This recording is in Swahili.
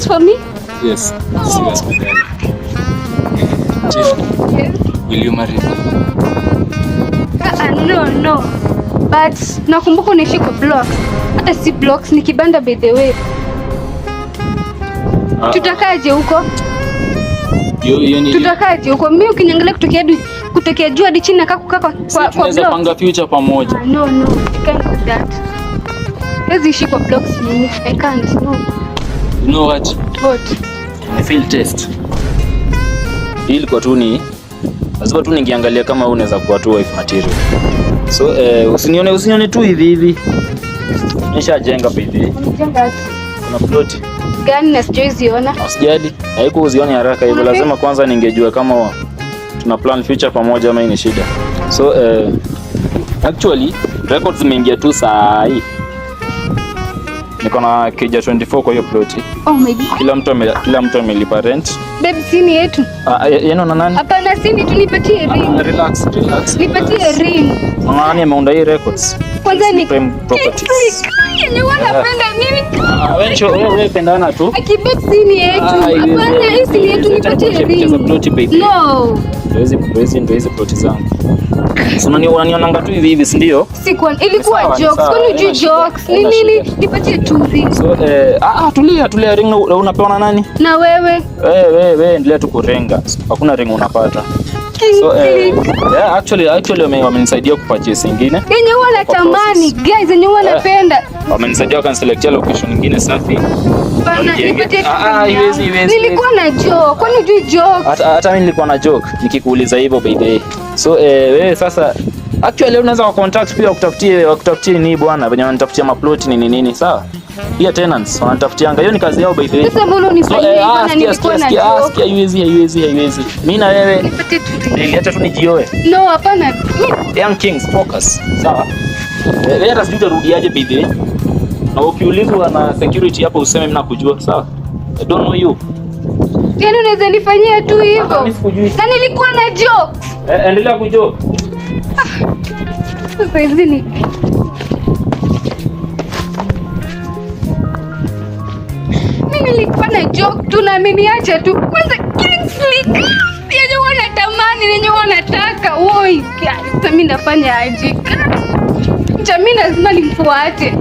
this for me? Yes. Serious. Yes. Will you marry me? No. But nakumbuka unaishi kwa blocks. Hata si blocks ni kibanda by the way. Tutakaje huko? Tutakaje huko? Mimi ukiniangalia kutokea juu hadi chini nakaa kukaa kwa blocks. Tunaweza panga future pamoja. No, I can't do that. Hizi ishi kwa blocks mimi. I can't. No. You know what? What? I feel test. Hili kwa tu ni lazima tu ningeangalia kama unaweza kuwa tu wife material. So usinione tu hivi. Nishajenga bibi. Unajenga ati? Kuna plot gani na sijaziona? Usijali. Haiko uzione haraka hivyo. Lazima kwanza ningejua kama tuna plan future pamoja ama ni shida. So actually records zimeingia tu saa hii. Niko na keja 24 kwa hiyo plot. Oh my god. Kila mtu amelipa rent. Babe, sini yetu. Yeno na nani? Hapana, sini tu nipatie ring. Relax. Nipatie ring. Nani ameunda hii records? Kwanza ni Prime Properties. Yenye wanapenda nini? Wewe pendana tu. Akibeb sini yetu. Hapana, hii sini yetu nipatie ring. No. Ndio hizo plot zangu. Unanionanga tu hivi si ndio? Sikuwa ilikuwa jokes. Kwani uji jokes? Ni nini? Nipatie tu ring. So tulia ring unapewa na nani? Na wewe? Wewe endelea tu kurenga. Hakuna ring unapata. So actually wamenisaidia kupurchase nyingine. Yenye wanatamani guys, yenye wanapenda. Wamenisaidia wakaniselectia location nyingine safi. Bana, haiwezi. Nilikuwa na joke. Kwani uji joke? Hata mimi nilikuwa na joke nikikuuliza hivyo baby. So wewe sasa actually unaweza contact pia wakutafutie nini bwana, venye wanatafutia maplot nini sawa? Pia tenants wanatafutianga. Hiyo ni kazi yao by the way. Sasa mbona unifanyia hivyo na nilikuwa na joke? Haiwezi. Mimi na wewe nilileta tu nijioe. No, hapana. Young Kings focus. Sawa? Wewe hata sijui utarudiaje by the way. Na ukiulizwa na security hapo useme mimi nakujua, sawa? I don't know you. Yaani unaweza nifanyia tu hivyo? Na nilikuwa na joke. Endelea kujoke. Sasa hizi ni mimi nilikuwa na joke tu na ameniacha tu. Kwanza Kingsley yenye wanatamani yenye wanataka. Woi, sasa mimi nafanya aje? Jamii lazima nimfuate.